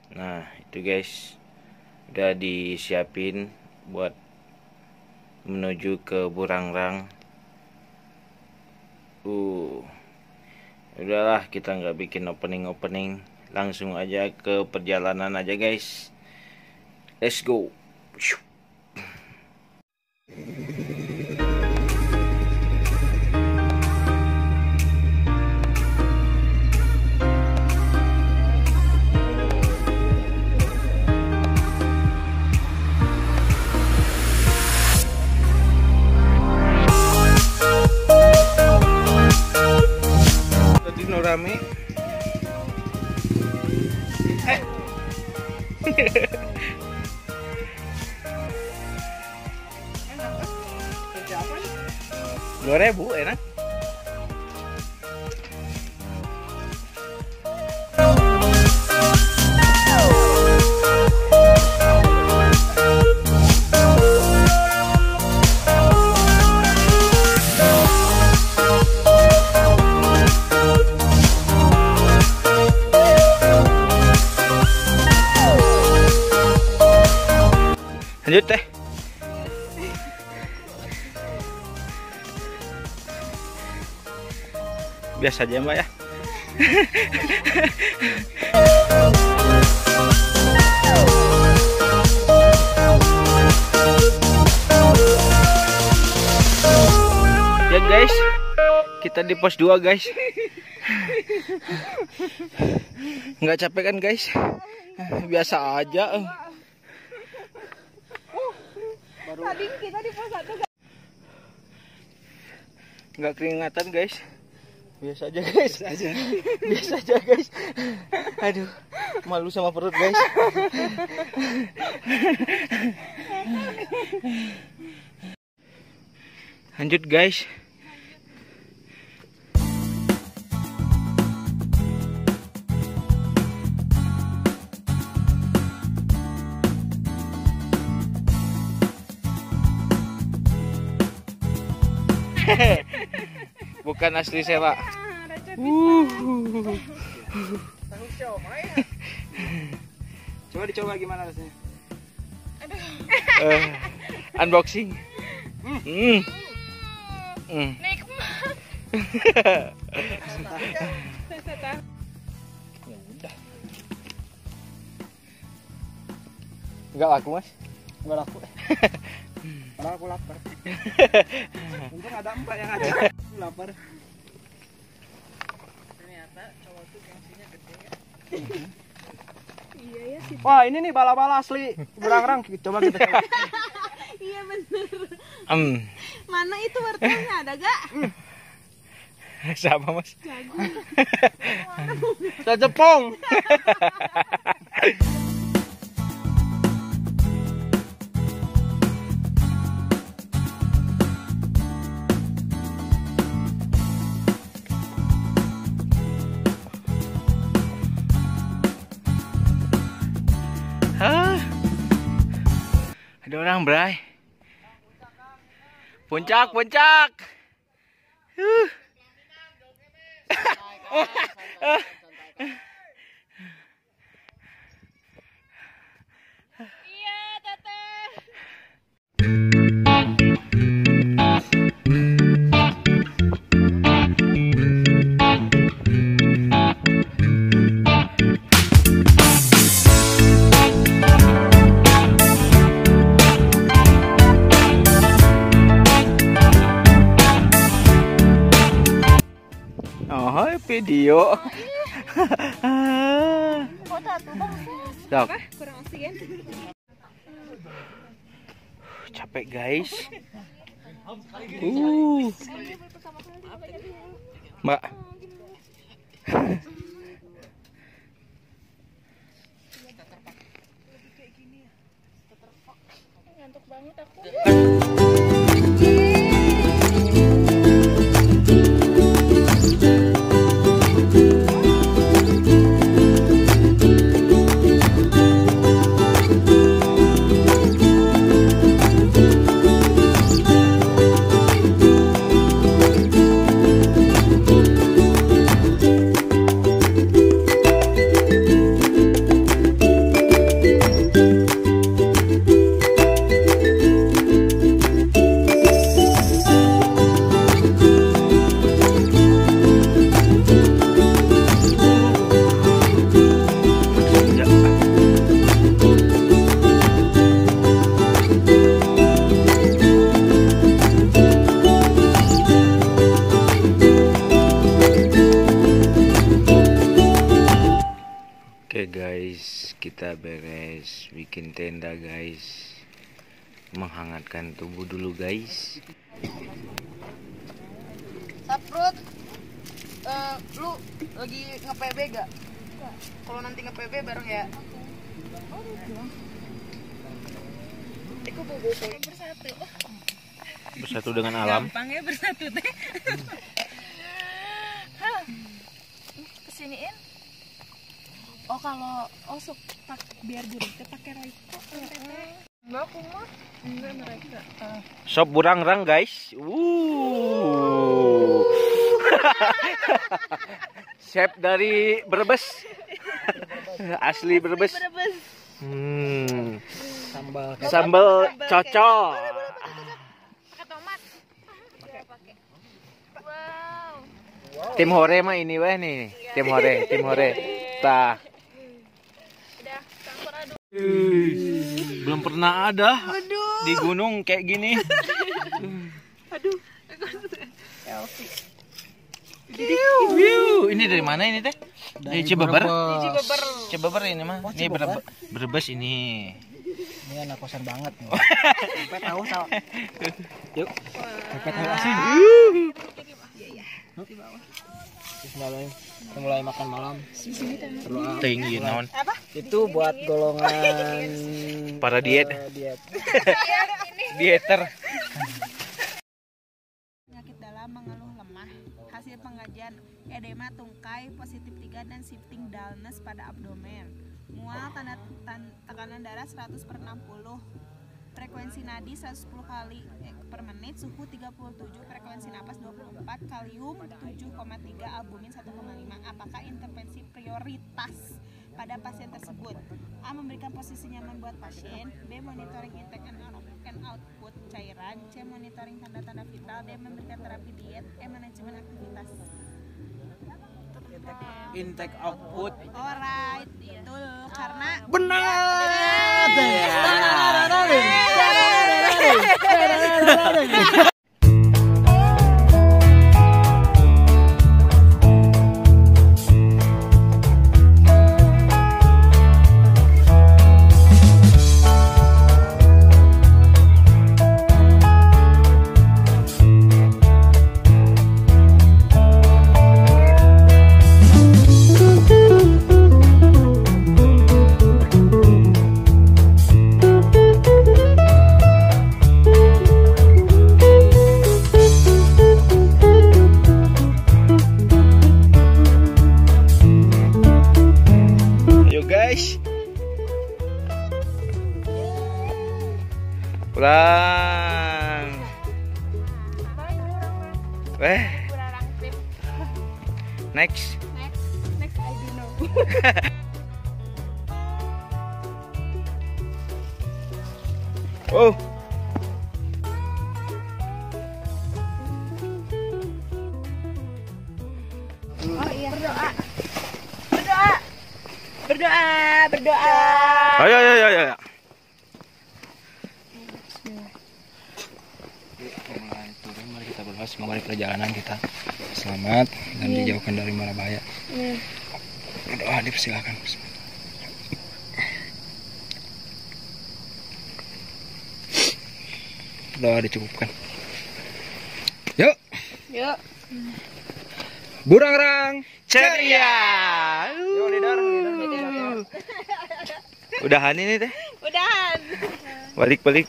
Nah itu guys, udah disiapin buat menuju ke Burangrang. Udahlah, kita nggak bikin opening, langsung aja ke perjalanan aja guys. Let's go. Rame. Enak. 2.000 enak. Lanjut teh. Biasa aja Mbak ya. Ya guys, kita di pos 2 guys. Nggak capek kan guys? Biasa aja. Tadi kita di pos 1 nggak keringatan guys, biasa aja guys, biasa aja guys. Aduh, malu sama perut guys. Lanjut guys. Bukan asli Sela. Coba dicoba gimana rasanya? Unboxing. nikmat. Ya udah. Enggak laku mas? Enggak laku. Padahal aku lapar. Untung ada Mbak yang ada. Aku lapar. Ternyata cowok tuh gengsinya gede ya. Iya ya sih. Wah ini nih bala-bala asli Burangrang. Coba kita coba. Iya bener. Mana itu wortelnya ada gak? Siapa mas? Jagung. Jepong. Ada orang Bray. Puncak. Iya teteh. Oh, video. Foto tuh bang. Dok. Kurang oksigen. Capek guys. Mbak. Ngantuk banget aku. guys, kita beres bikin tenda guys. Menghangatkan tubuh dulu guys. Saprut, lu lagi nge-PB gak? Kalau nanti nge-PB bareng ya. Aku bobo bersatu. Bersatu dengan alam. Gampang ya bersatu teh. Kesiniin. Oh kalau sok biar gurih teh pakai roiko. Enggak aku mah. Enggak mereka. Sop burangrang guys. Chef dari Brebes. Asli Brebes. Sambal cocok. Pakai tomat. Pakai. Wow. Tim hore mah ini weh nih. Tim hore. Tah. Udah, campur aduk. Belum pernah ada di gunung kayak gini. Aduh. Ini dari mana ini teh? Dari Cibeber. Cibeber ini mah. Oh, Ini Cibeber. Brebes ini. Ini anak kosan banget nih. Pepet tahu sama. Yuk. Pepet tahu asin. Bismillahirrahmanirrahim. Kita mulai makan malam. Tinggi naon. Itu buat golongan Para diet. diet. Dieter. Penyakit dalam mengeluh lemah. Hasil pengajian edema tungkai positif 3 dan shifting dullness pada abdomen. Mual tekanan darah 100/60. Frekuensi nadi 110 kali per menit, suhu 37, frekuensi napas 24, kalium 7,3, albumin 1,5. Apakah intervensi prioritas pada pasien tersebut? A. Memberikan posisi nyaman buat pasien. B. Monitoring intake and output cairan. C. Monitoring tanda-tanda vital. D. Memberikan terapi diet. E. Manajemen aktivitas. Intake output. Alright, betul karena pulang. Next I don't know. Oh. Oh iya. Berdoa. Ayo. Mulai turun, mari kita berdoa semoga di perjalanan kita selamat dan dijauhkan dari mara bahaya. Berdoa dipersilakan. Doa dicukupkan. Yuk. Burangrang ceria. Yuk, leader. Udahan ini teh. Udahan. Balik.